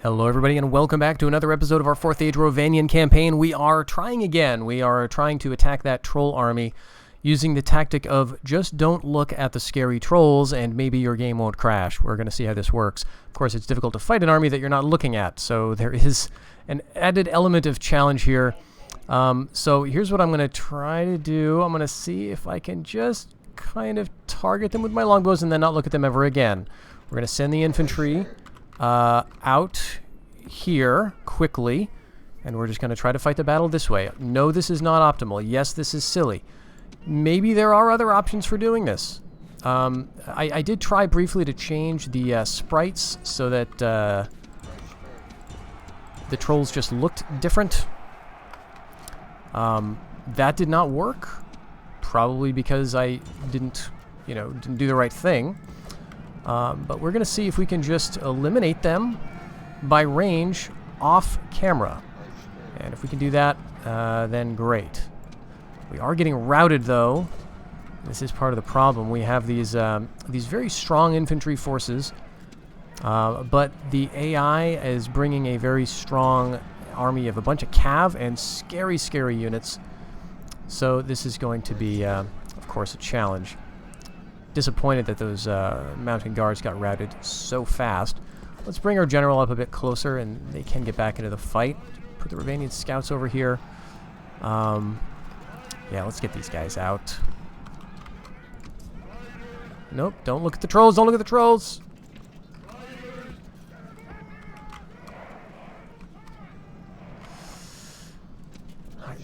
Hello everybody and welcome back to another episode of our 4th Age Rhovanion campaign. We are trying again. We are trying to attack that troll army using the tactic of just don't look at the scary trolls and maybe your game won't crash. We're going to see how this works. Of course, it's difficult to fight an army that you're not looking at, so there is an added element of challenge here. So here's what I'm going to try to do. I'm going to see if I can just kind of target them with my longbows and then not look at them ever again. We're going to send the infantry out here quickly, and we're just going to try to fight the battle this way. No, this is not optimal. Yes, this is silly. Maybe there are other options for doing this. I did try briefly to change the sprites so that the trolls just looked different. That did not work, probably because I didn't do the right thing. But we're going to see if we can just eliminate them by range off camera. And if we can do that, then great. We are getting routed, though. This is part of the problem. We have these very strong infantry forces, but the AI is bringing a very strong army of a bunch of cav and scary, scary units. So this is going to be, of course, a challenge. Disappointed that those mountain guards got routed so fast. Let's bring our general up a bit closer, and they can get back into the fight. Put the Rhovanion scouts over here. Yeah, let's get these guys out. Nope, don't look at the trolls. Don't look at the trolls.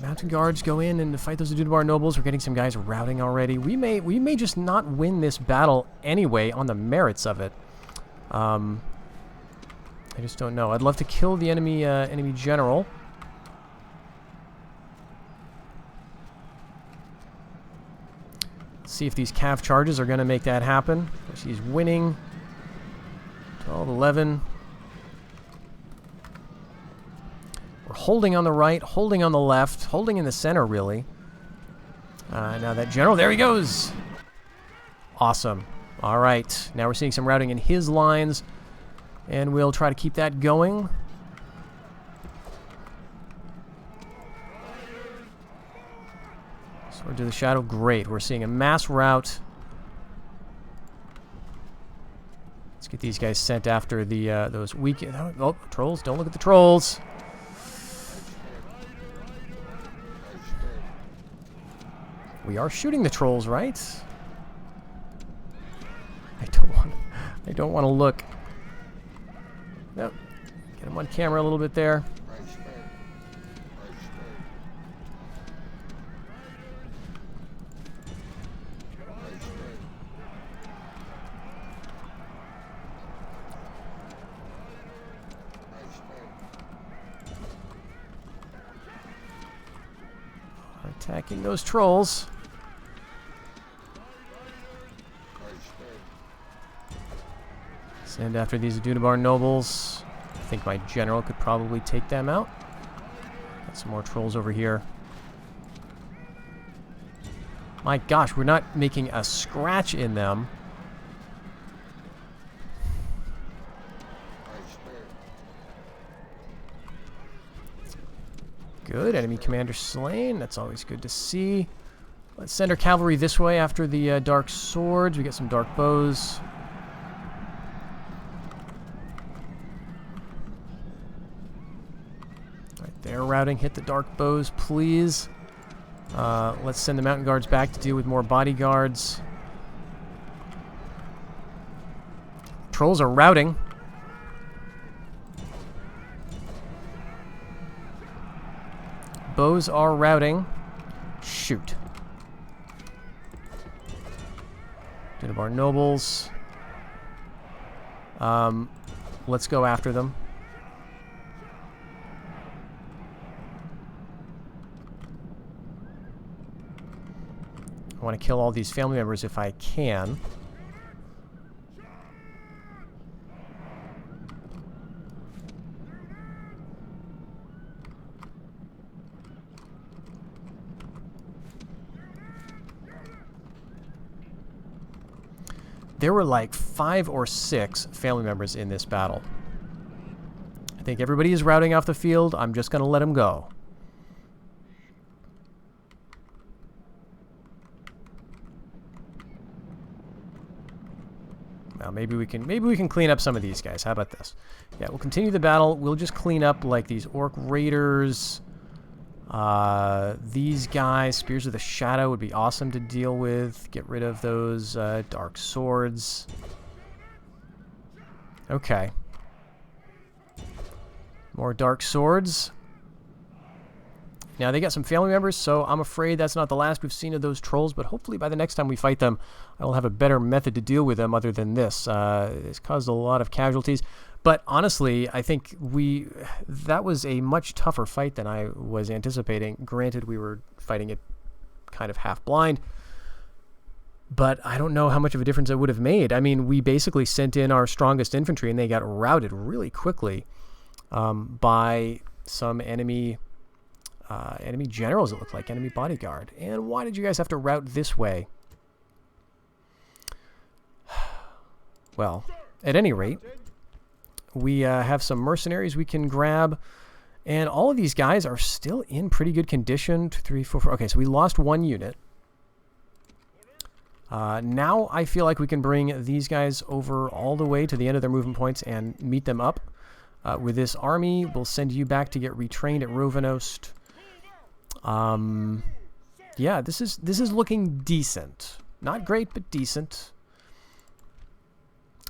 Mountain guards go in and fight those Adudabar nobles. We're getting some guys routing already. We may just not win this battle anyway on the merits of it. I just don't know. I'd love to kill the enemy general. See if these cav charges are going to make that happen. She's winning. 12, 11. We're holding on the right, holding on the left, holding in the center, really. Now that general, there he goes. Awesome. All right. Now we're seeing some routing in his lines, and we'll try to keep that going. Sword to the shadow. Great. We're seeing a mass rout. Let's get these guys sent after the those weak... Oh, trolls. Don't look at the trolls. We are shooting the trolls, right? I don't want to look. Nope. Get him on camera a little bit there. Attacking those trolls. Send after these Adudabar nobles. I think my general could probably take them out. Got some more trolls over here. My gosh, we're not making a scratch in them. Good. Enemy commander slain. That's always good to see. Let's send our cavalry this way after the dark swords. We get some dark bows. They're routing. Hit the dark bows, please. Let's send the mountain guards back to deal with more bodyguards. Trolls are routing. Bows are routing. Shoot. Adudabar nobles. Let's go after them. I want to kill all these family members if I can. There were like 5 or 6 family members in this battle. think everybody is routing off the field. I'm just going to let them go. Well, maybe we can clean up some of these guys. How about this? Yeah, we'll continue the battle. We'll just clean up like these orc raiders. These guys, Spears of the Shadow, would be awesome to deal with. Get rid of those dark swords. Okay. More dark swords. Now, they got some family members, so I'm afraid that's not the last we've seen of those trolls, but hopefully by the next time we fight them, I will have a better method to deal with them other than this. It's caused a lot of casualties, but honestly, I think that was a much tougher fight than I was anticipating. Granted, we were fighting it kind of half-blind, but I don't know how much of a difference it would have made. I mean, we basically sent in our strongest infantry, and they got routed really quickly by some enemy generals, it looked like, enemy bodyguard. And why did you guys have to route this way? Well, at any rate, we have some mercenaries we can grab, and all of these guys are still in pretty good condition. 2, 3, 4, 4. Okay, so we lost one unit. Now I feel like we can bring these guys over all the way to the end of their movement points and meet them up. With this army, we'll send you back to get retrained at Rhovanion. Yeah, this is looking decent. Not great, but decent.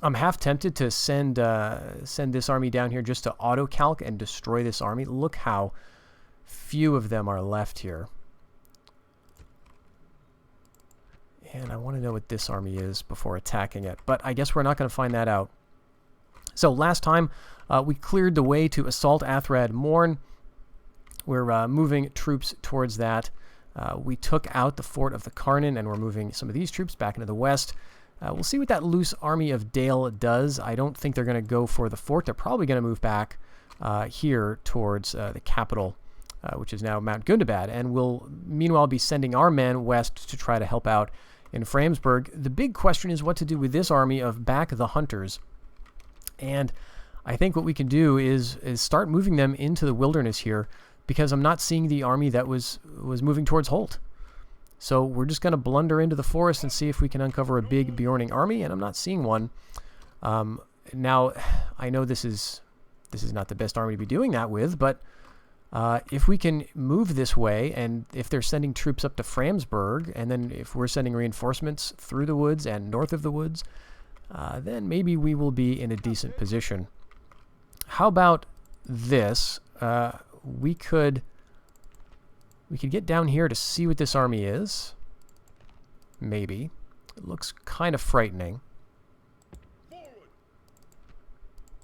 I'm half tempted to send this army down here just to auto-calc and destroy this army. Look how few of them are left here. And I want to know what this army is before attacking it, but I guess we're not going to find that out. So last time, we cleared the way to assault Athrad Morn. We're moving troops towards that. We took out the fort of the Karnan, and we're moving some of these troops back into the west. We'll see what that loose army of Dale does. I don't think they're going to go for the fort. They're probably going to move back here towards the capital, which is now Mount Gundabad, and we'll meanwhile be sending our men west to try to help out in Framsburg. The big question is what to do with this army of Back the Hunters. And I think what we can do is start moving them into the wilderness here, because I'm not seeing the army that was moving towards Holt. So we're just going to blunder into the forest and see if we can uncover a big Bjorning army, and I'm not seeing one. Now, I know this is not the best army to be doing that with, but if we can move this way, and if they're sending troops up to Framsburg, and then if we're sending reinforcements through the woods and north of the woods, then maybe we will be in a decent position. How about this? We could get down here to see what this army is. Maybe. It looks kind of frightening.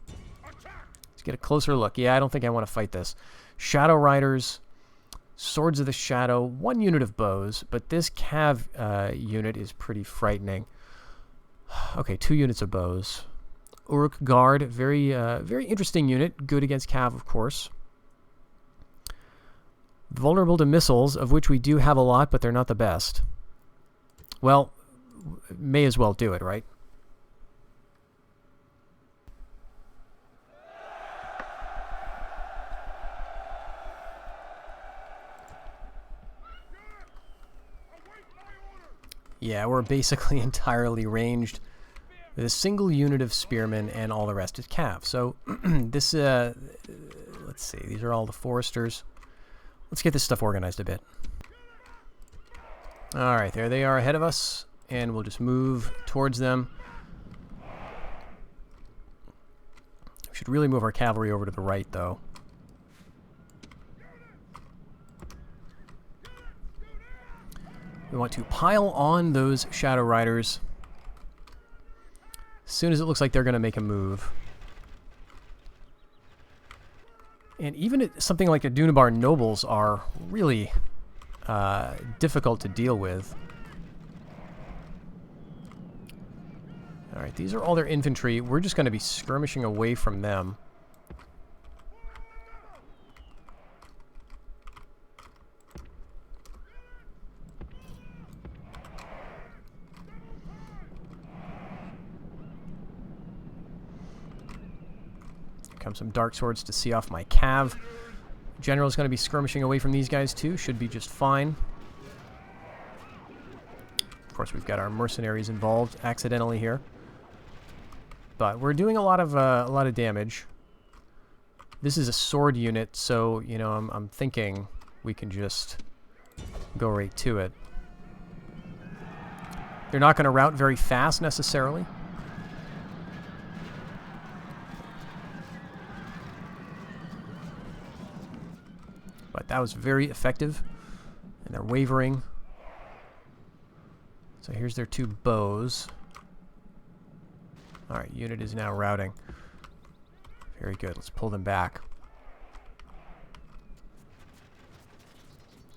Let's get a closer look. Yeah, I don't think I want to fight this. Shadow Riders, Swords of the Shadow, 1 unit of bows, but this cav unit is pretty frightening. Okay, 2 units of bows. Uruk Guard, very interesting unit. Good against cav, of course. Vulnerable to missiles, of which we do have a lot, but they're not the best. Well, may as well do it, right? Yeah, we're basically entirely ranged with a single unit of spearmen, and all the rest is cav. So this, let's see, these are all the foresters. Let's get this stuff organized a bit. All right, there they are ahead of us, and we'll just move towards them. We should really move our cavalry over to the right, though. We want to pile on those Shadow Riders as soon as it looks like they're going to make a move. And even something like the Dunabar Nobles are really difficult to deal with. Alright, these are all their infantry. We're just going to be skirmishing away from them. Come some dark swords to see off my cav. General's going to be skirmishing away from these guys too. Should be just fine. Of course, we've got our mercenaries involved accidentally here, but we're doing a lot of damage. This is a sword unit, so you know I'm thinking we can just go right to it. They're not going to rout very fast necessarily. But that was very effective. And they're wavering. So here's their two bows. Alright, unit is now routing. Very good. Let's pull them back.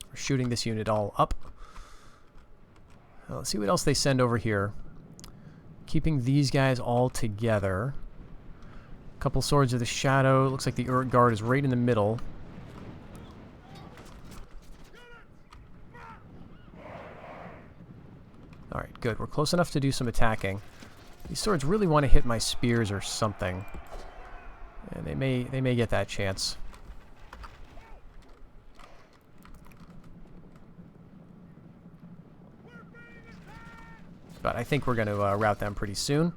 We're shooting this unit all up. Let's see what else they send over here. Keeping these guys all together. A couple swords of the shadow. Looks like the Urt Guard is right in the middle. Alright, good. We're close enough to do some attacking. These swords really want to hit my spears or something. And they may get that chance. But I think we're going to rout them pretty soon.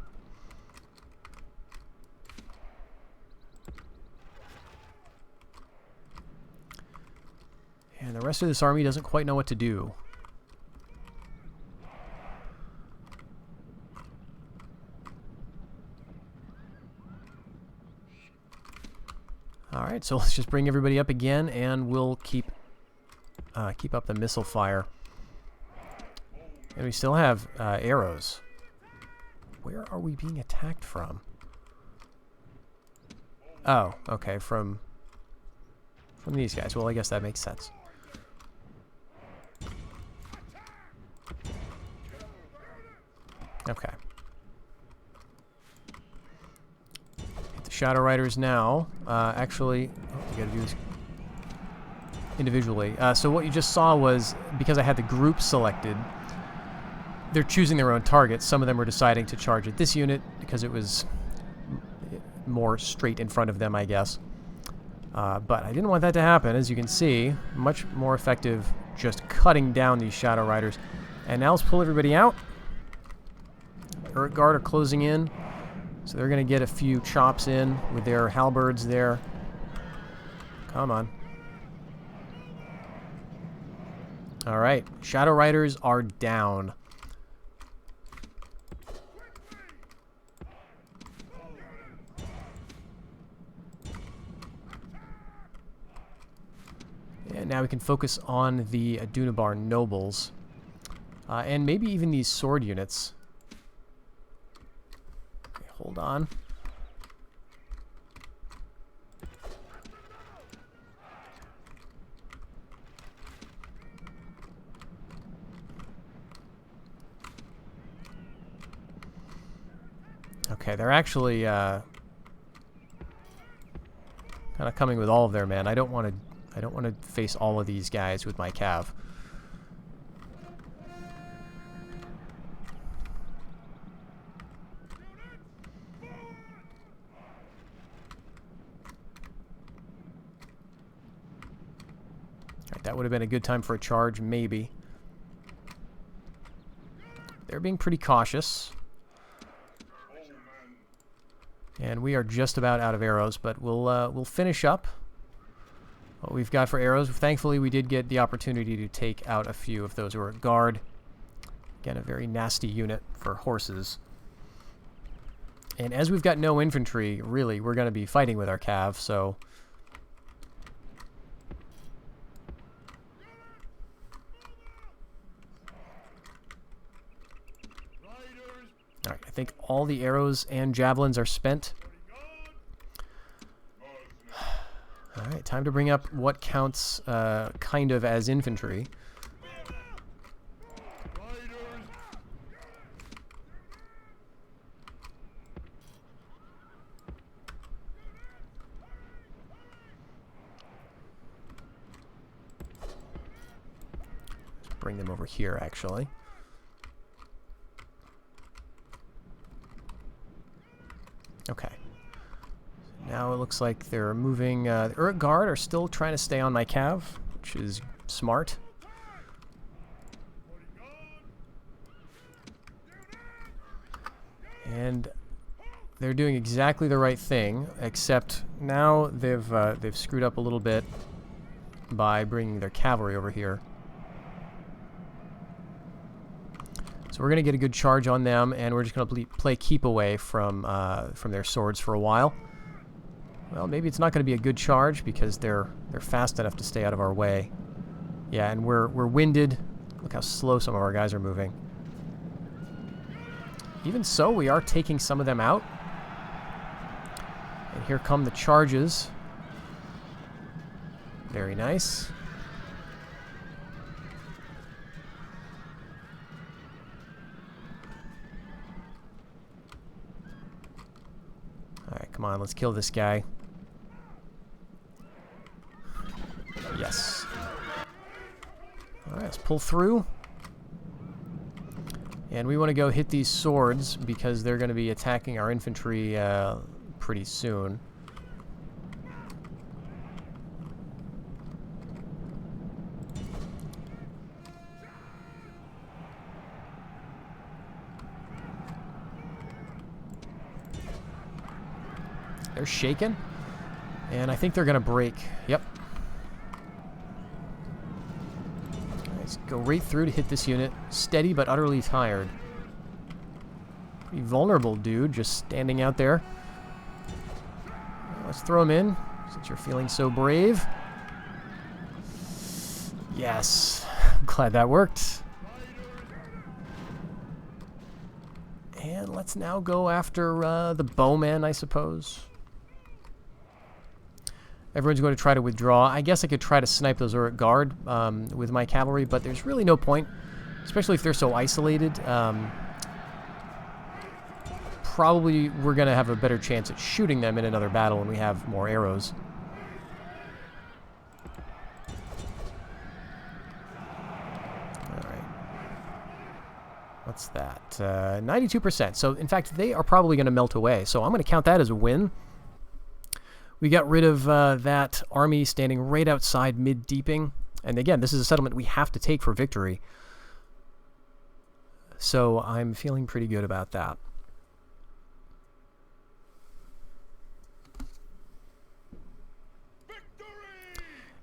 And the rest of this army doesn't quite know what to do. Alright, so let's just bring everybody up again, and we'll keep up the missile fire. And we still have arrows. Where are we being attacked from? Oh, okay, from these guys. Well, I guess that makes sense. Okay. Hit the Shadow Riders now. Actually, we gotta do this individually. So what you just saw was, because I had the group selected, they're choosing their own targets. Some of them were deciding to charge at this unit because it was more straight in front of them, I guess. But I didn't want that to happen. As you can see, much more effective just cutting down these Shadow Riders. And now let's pull everybody out. Urt Guard are closing in, so they're going to get a few chops in with their halberds there. Come on. Alright, Shadow Riders are down. And now we can focus on the Dunabar nobles. And maybe even these sword units. Okay, hold on. Okay, they're actually kind of coming with all of their men. I don't want to face all of these guys with my cav. Alright, that would have been a good time for a charge, maybe. They're being pretty cautious. And we are just about out of arrows, but we'll finish up what we've got for arrows. Thankfully, we did get the opportunity to take out a few of those who are at guard. Again, a very nasty unit for horses. And as we've got no infantry, really, we're going to be fighting with our cav, so... Alright, I think all the arrows and javelins are spent. Alright, time to bring up what counts kind of as infantry. Let's bring them over here, actually. Okay. now it looks like they're moving. The Uruk Guard are still trying to stay on my cav, which is smart. And they're doing exactly the right thing, except now they've screwed up a little bit by bringing their cavalry over here. So we're going to get a good charge on them, and we're just going to play keep away from their swords for a while. Well, maybe it's not going to be a good charge because they're fast enough to stay out of our way. Yeah, and we're winded. Look how slow some of our guys are moving. Even so, we are taking some of them out. And here come the charges. Very nice. Alright, come on, let's kill this guy. Yes. Alright, let's pull through. And we want to go hit these swords because they're going to be attacking our infantry pretty soon. They're shaken, and I think they're going to break. Yep. Let's go right through to hit this unit. Steady but utterly tired. Pretty vulnerable dude, just standing out there. Let's throw him in, since you're feeling so brave. Yes. I'm glad that worked. And let's now go after the bowman, I suppose. Everyone's going to try to withdraw. I guess I could try to snipe those Uruk Guard with my cavalry, but there's really no point, especially if they're so isolated. Probably we're going to have a better chance at shooting them in another battle when we have more arrows. Alright. What's that? 92%. So, in fact, they are probably going to melt away. So I'm going to count that as a win. We got rid of that army standing right outside mid-deeping. And again, this is a settlement we have to take for victory. So I'm feeling pretty good about that.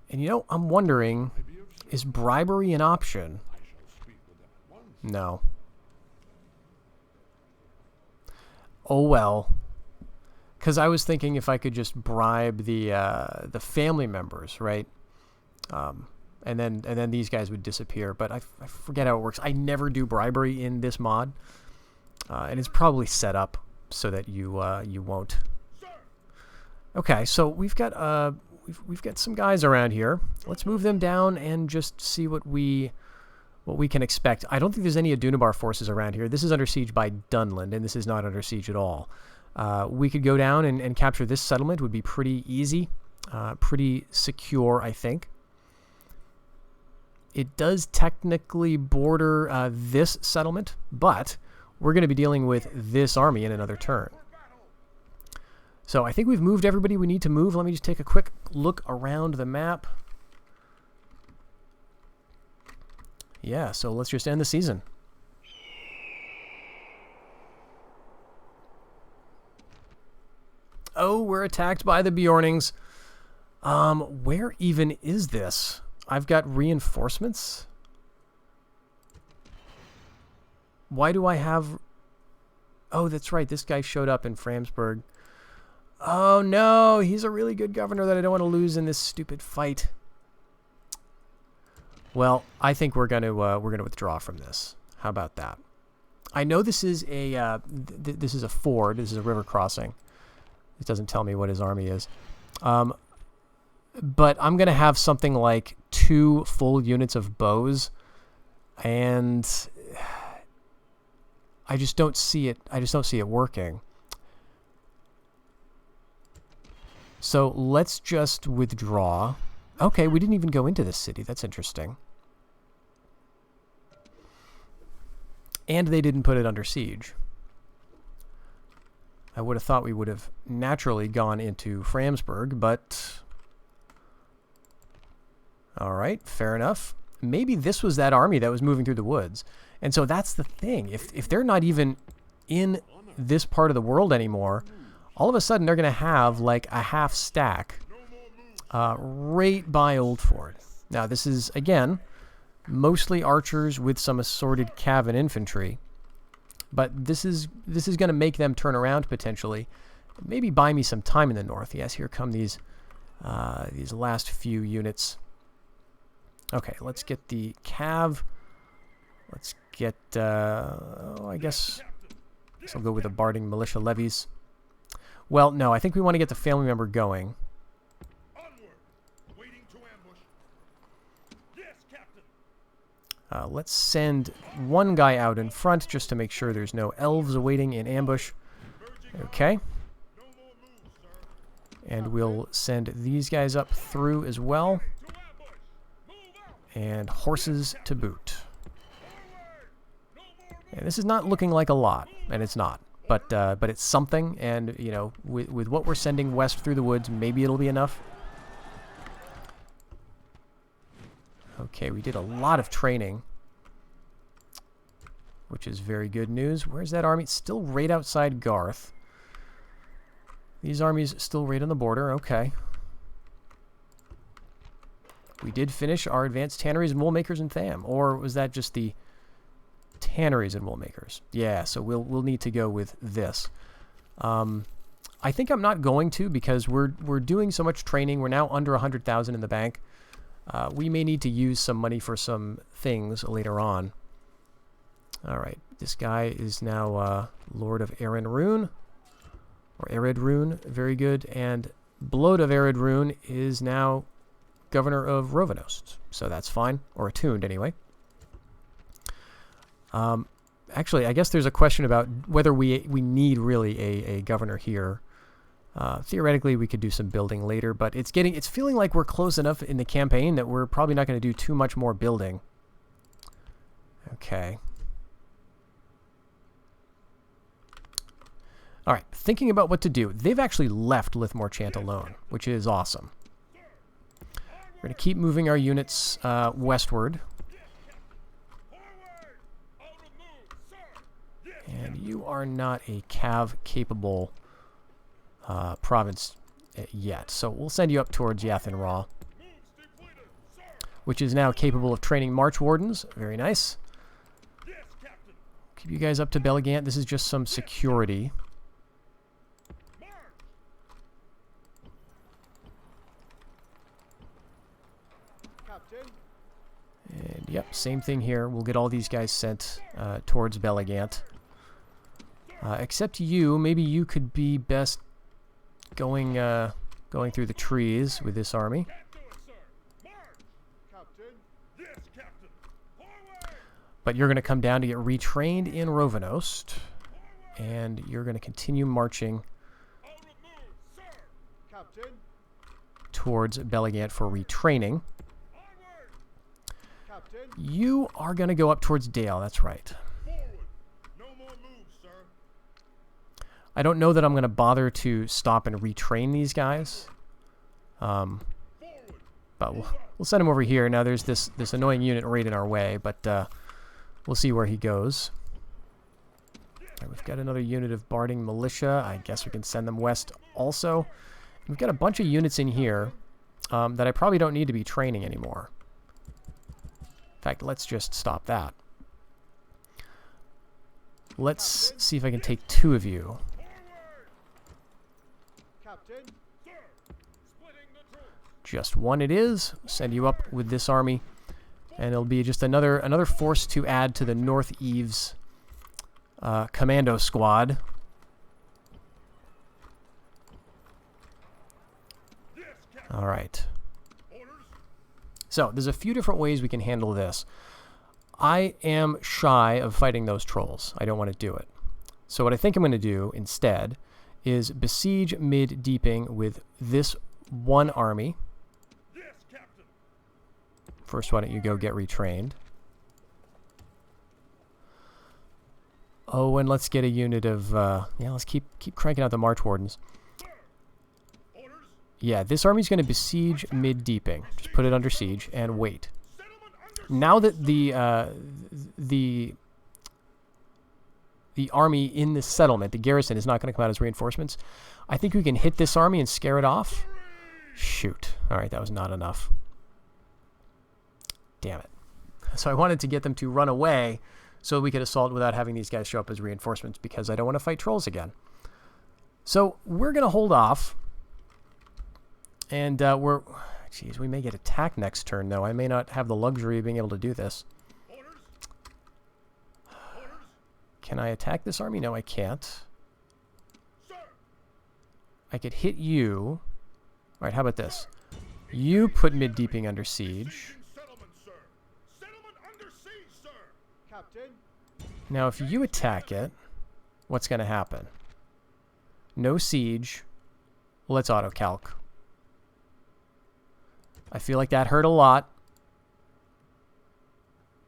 And you know, I'm wondering, is bribery an option? No. Oh well. Because I was thinking if I could just bribe the family members, right? And then these guys would disappear. But I forget how it works. I never do bribery in this mod, and it's probably set up so that you won't. Okay, so we've got some guys around here. Let's move them down and just see what we can expect. I don't think there's any Adunabar forces around here. This is under siege by Dunland, and this is not under siege at all. We could go down and capture this settlement. Would be pretty easy, pretty secure, I think. It does technically border this settlement, but we're going to be dealing with this army in another turn. So I think we've moved everybody we need to move. Let me just take a quick look around the map. Yeah, so let's just end the season. Oh, we're attacked by the Bjornings. Where even is this? I've got reinforcements. Why do I have... Oh, that's right. This guy showed up in Framsburg. Oh, no. He's a really good governor that I don't want to lose in this stupid fight. Well, I think we're gonna withdraw from this. How about that? I know this is a this is a ford. This is a river crossing. It doesn't tell me what his army is. But I'm going to have something like 2 full units of bows. And I just don't see it. I just don't see it working. So let's just withdraw. Okay, we didn't even go into this city. That's interesting. And they didn't put it under siege. I would have thought we would have naturally gone into Framsburg, but... Alright, fair enough. Maybe this was that army that was moving through the woods. And so that's the thing. If they're not even in this part of the world anymore, all of a sudden they're going to have like a half stack right by Old Fort. Now this is, again, mostly archers with some assorted cav and infantry. But this is going to make them turn around potentially. Maybe buy me some time in the north. Yes, here come these last few units. Okay, let's get the cav. Let's get, I guess I'll go with the Barding militia levies. Well, no, I think we want to get the family member going. Let's send one guy out in front just to make sure there's no elves awaiting in ambush. Okay. And we'll send these guys up through as well. And horses to boot. And this is not looking like a lot, and it's not. But it's something, and, you know, with what we're sending west through the woods, maybe it'll be enough. Okay, we did a lot of training, which is very good news. Where's that army? It's still right outside Garth. These armies still right on the border. Okay. We did finish our advanced tanneries and wool makers in Tham, or was that just the tanneries and wool makers? Yeah, so we'll need to go with this. I think I'm not going to, because we're doing so much training. We're now under 100,000 in the bank. We may need to use some money for some things later on. All right, this guy is now Lord of Erenrune, or Eredrune. Very good. And Blood of Eredrune is now Governor of Rhovanost, so that's fine, or attuned anyway. Actually, I guess there's a question about whether we need really a governor here. Theoretically, we could do some building later, but it's feeling like we're close enough in the campaign that we're probably not going to do too much more building. Okay. All right, thinking about what to do. They've actually left Lithmore Chant alone, which is awesome. We're going to keep moving our units westward. And you are not a cav-capable province yet, so we'll send you up towards Yathan Raw, which is now capable of training March Wardens. Very nice. Keep you guys up to Belligant. This is just some security. And yep, same thing here. We'll get all these guys sent towards Belligant. Except you, maybe you could be best going through the trees with this army. But you're going to come down to get retrained in Rhovanost, and you're going to continue marching towards Belligant for retraining. You are going to go up towards Dale, that's right. I don't know that I'm going to bother to stop and retrain these guys. But we'll send him over here. Now there's this annoying unit right in our way, but we'll see where he goes. Right, we've got another unit of Barding militia. I guess we can send them west also. We've got a bunch of units in here that I probably don't need to be training anymore. In fact, let's just stop that. Let's see if I can take 2 of you. Just 1 it is. Send you up with this army. And it'll be just another force to add to the North Eves commando squad. All right. So there's a few different ways we can handle this. I am shy of fighting those trolls. I don't want to do it. So what I think I'm going to do instead is besiege mid-deeping with this 1 army. First, why don't you go get retrained? Oh, and let's get a unit of, yeah, let's keep cranking out the March Wardens. Yeah, this army's going to besiege mid-deeping. Just put it under siege and wait. Now that the army in this settlement, the garrison, is not going to come out as reinforcements, I think we can hit this army and scare it off. Shoot. All right, that was not enough. Damn it. So I wanted to get them to run away so we could assault without having these guys show up as reinforcements, because I don't want to fight trolls again. So we're going to hold off. And geez, we may get attacked next turn, though. I may not have the luxury of being able to do this. Can I attack this army? No, I can't. I could hit you. All right, how about this? You put mid-deeping under siege. Now, if you attack it, what's going to happen? No siege. Let's auto-calc. I feel like that hurt a lot.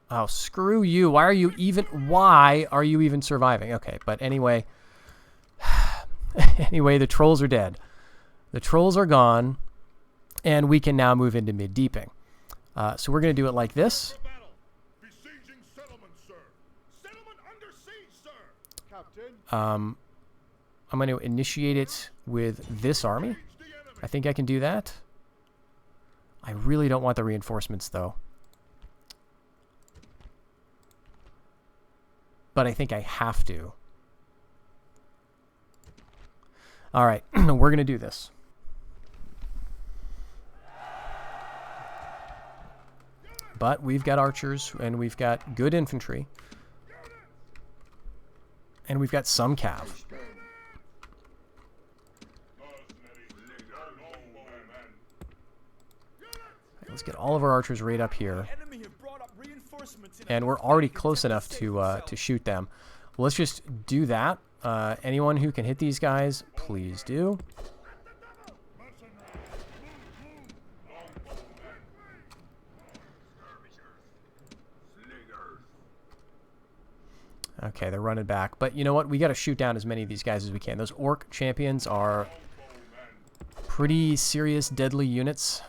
Oh, screw you. Why are you even surviving? Okay, but anyway. Anyway, the trolls are dead. The trolls are gone, and we can now move into mid-deeping. So we're going to do it like this. I'm going to initiate it with this army. I think I can do that. I really don't want the reinforcements, though. But I think I have to. All right, we're going to do this. But we've got archers, and we've got good infantry. And we've got some cav. Let's get all of our archers right up here. And we're already close enough to shoot them. Let's just do that. Anyone who can hit these guys, please do. Okay, they're running back. But you know what? We got to shoot down as many of these guys as we can. Those orc champions are pretty serious, deadly units.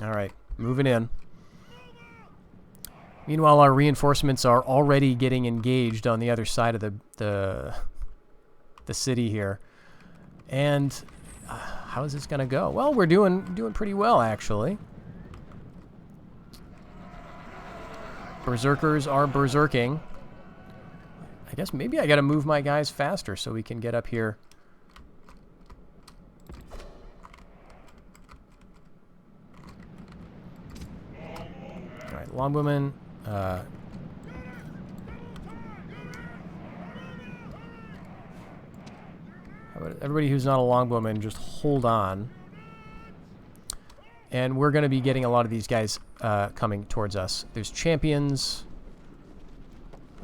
All right, moving in. Meanwhile, our reinforcements are already getting engaged on the other side of the city here. And how is this going to go? Well, we're doing pretty well, actually. Berserkers are berserking. I guess maybe I got to move my guys faster so we can get up here. Alright, longbowmen. Everybody who's not a longbowman, just hold on. And we're going to be getting a lot of these guys coming towards us. There's champions.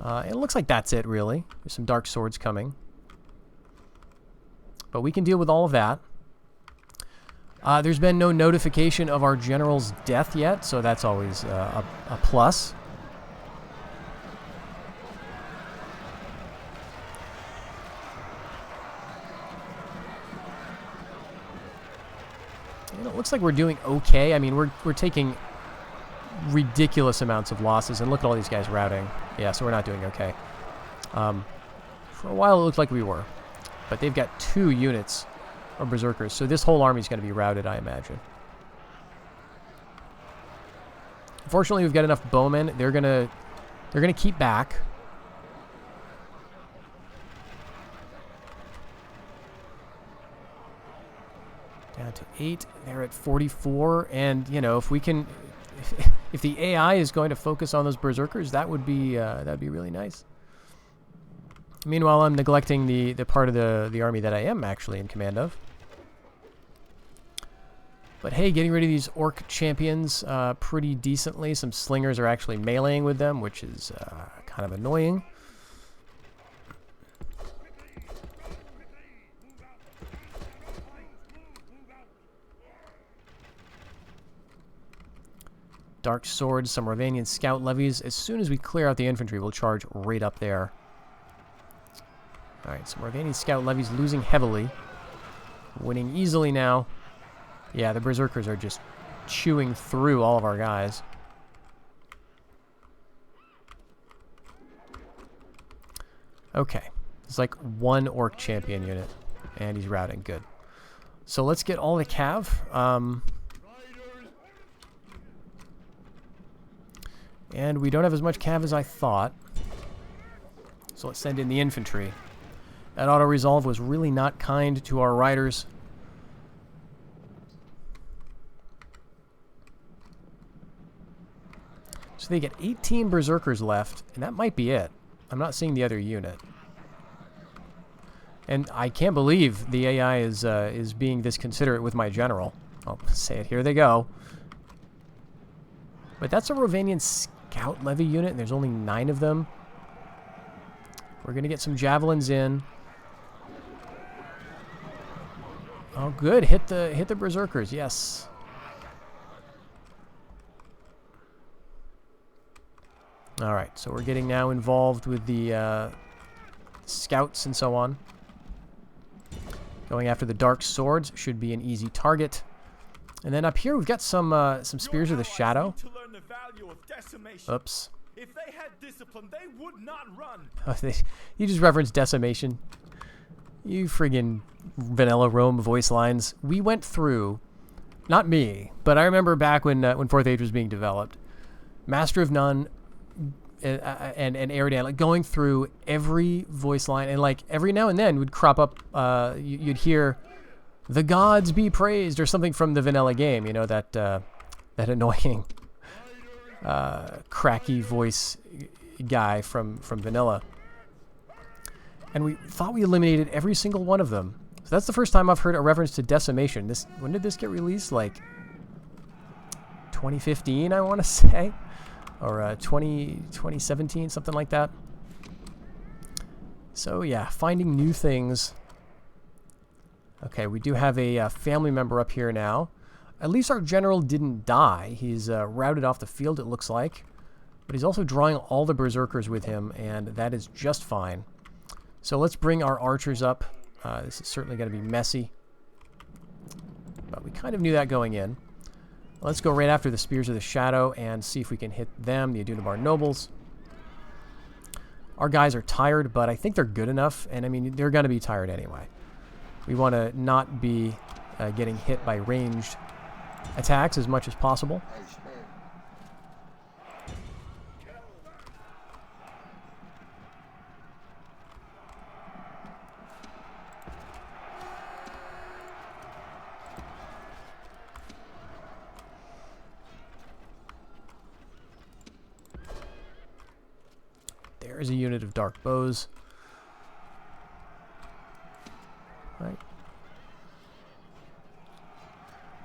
It looks like that's it, really. There's some dark swords coming. But we can deal with all of that. There's been no notification of our general's death yet, so that's always a plus. And it looks like we're doing okay. I mean, we're taking ridiculous amounts of losses, and look at all these guys routing. Yeah, so we're not doing okay. For a while, it looked like we were, but they've got 2 units of berserkers, so this whole army is going to be routed, I imagine. Fortunately, we've got enough bowmen. They're gonna keep back. Down to 8. They're at 44, and you know, if we can, if the AI is going to focus on those berserkers, that would be that'd be really nice. Meanwhile, I'm neglecting the part of the army that I am actually in command of. But hey, getting rid of these orc champions pretty decently. Some slingers are actually meleeing with them, which is kind of annoying. Dark swords, some Rhovanion scout levies. As soon as we clear out the infantry, we'll charge right up there. Alright, some Rhovanion scout levies losing heavily. Winning easily now. Yeah, the Berserkers are just chewing through all of our guys. Okay. It's like one Orc champion unit. And he's routing. Good. So let's get all the cav. And we don't have as much cav as I thought. So let's send in the infantry. That auto-resolve was really not kind to our riders. So they get 18 Berserkers left, and that might be it. I'm not seeing the other unit. And I can't believe the AI is being this considerate with my general. I'll say it. Here they go. But that's a Rhovanion scout levy unit, and there's only 9 of them. We're going to get some javelins in. Oh, good. Hit the Berserkers. Yes. All right. So we're getting now involved with the scouts and so on. Going after the dark swords should be an easy target. And then up here we've got some spears of the shadow. Oops. If they had discipline, they would not run. Oh, you just referenced decimation. You friggin' vanilla Rome voice lines. We went through, not me, but I remember back when 4th Age was being developed, Master of None and Eridan, like going through every voice line, and like every now and then would crop up. You'd hear, "The gods be praised" or something from the vanilla game. You know that that annoying, cracky voice guy from vanilla. And we thought we eliminated every single one of them. So that's the first time I've heard a reference to decimation. When did this get released? Like 2015, I want to say. Or 2017, something like that. So yeah, finding new things. Okay, we do have a family member up here now. At least our general didn't die. He's routed off the field, it looks like. But he's also drawing all the Berserkers with him, and that is just fine. So let's bring our archers up. This is certainly going to be messy. But we kind of knew that going in. Let's go right after the Spears of the Shadow and see if we can hit them, the Adunabar Nobles. Our guys are tired, but I think they're good enough. And, I mean, they're going to be tired anyway. We want to not be getting hit by ranged attacks as much as possible. There's a unit of dark bows. Right.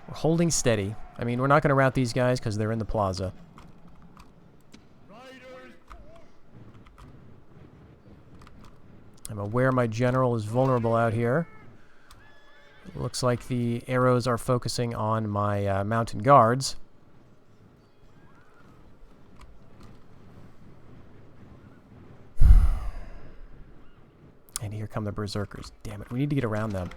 We're holding steady. I mean, we're not going to rout these guys because they're in the plaza. I'm aware my general is vulnerable out here. It looks like the arrows are focusing on my mountain guards. And here come the Berserkers. Damn it, we need to get around them.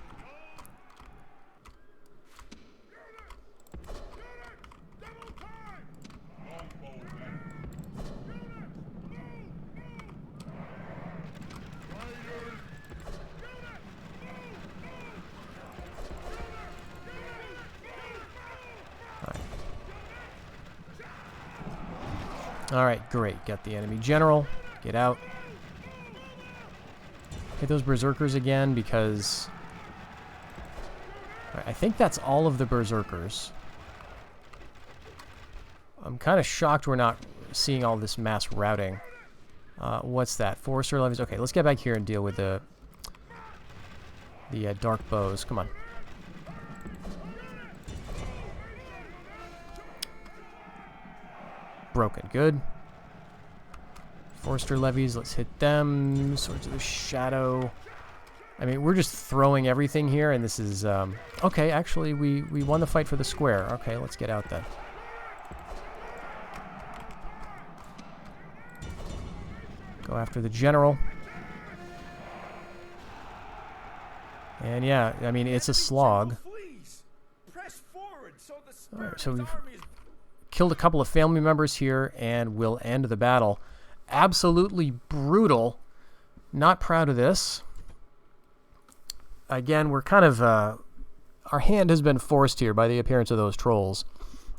Alright, great. Got the enemy general. Get out. Hit those Berserkers again because I think that's all of the Berserkers. I'm kind of shocked we're not seeing all this mass routing. What's that? Forester levies. Okay, let's get back here and deal with the dark bows. Come on. Broken. Good. Forester levies, let's hit them. Swords of the Shadow. I mean, we're just throwing everything here, and this is... okay, actually, we won the fight for the square. Okay, let's get out then. Go after the general. And yeah, I mean, it's a slog. All right, so we've killed a couple of family members here, and we'll end the battle. Absolutely brutal. Not proud of this. Again, we're kind of... our hand has been forced here by the appearance of those trolls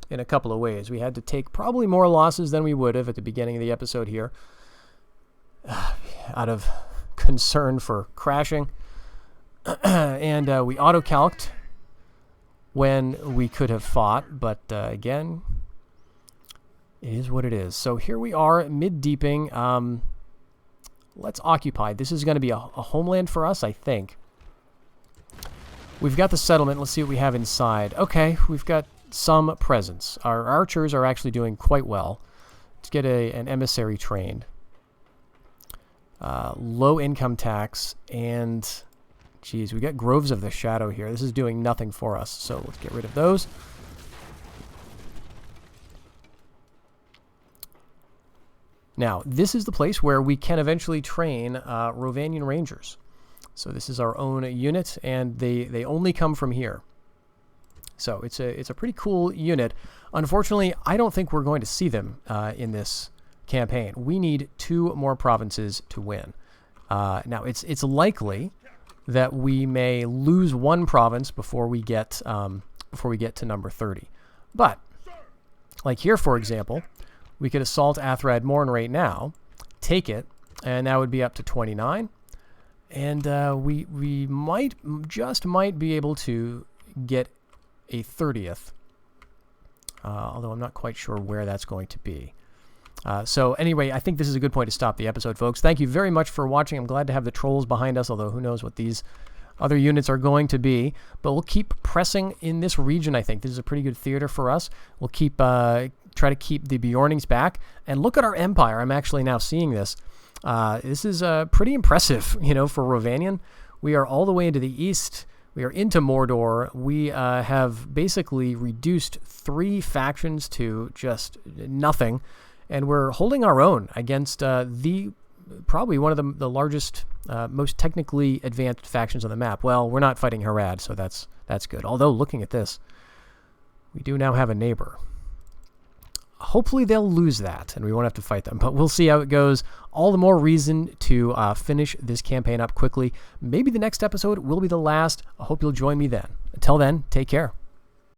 in a couple of ways. We had to take probably more losses than we would have at the beginning of the episode here, out of concern for crashing. And we auto-calced when we could have fought, but again, it is what it is. So here we are, mid-deeping. Let's occupy. This is going to be a homeland for us, I think. We've got the settlement. Let's see what we have inside. Okay, we've got some presence. Our archers are actually doing quite well. Let's get an emissary trained. Low income tax, and... Geez, we got Groves of the Shadow here. This is doing nothing for us, so let's get rid of those. Now, this is the place where we can eventually train Rhovanion Rangers. So this is our own unit, and they only come from here. So it's a pretty cool unit. Unfortunately, I don't think we're going to see them in this campaign. We need 2 more provinces to win. Now, it's likely that we may lose 1 province before we get to number 30. But like here, for example, we could assault Athrad Morn right now, take it, and that would be up to 29. And we might be able to get a 30th, although I'm not quite sure where that's going to be. So anyway, I think this is a good point to stop the episode, folks. Thank you very much for watching. I'm glad to have the trolls behind us, although who knows what these other units are going to be. But we'll keep pressing in this region, I think. This is a pretty good theater for us. We'll keep try to keep the Bjornings back. And look at our empire. I'm actually now seeing this. This is pretty impressive, you know, for Rhovanion. We are all the way into the east. We are into Mordor. We have basically reduced 3 factions to just nothing. And we're holding our own against probably one of the largest, most technically advanced factions on the map. Well, we're not fighting Harad, so that's good. Although, looking at this, we do now have a neighbor. Hopefully they'll lose that, and we won't have to fight them. But we'll see how it goes. All the more reason to finish this campaign up quickly. Maybe the next episode will be the last. I hope you'll join me then. Until then, take care.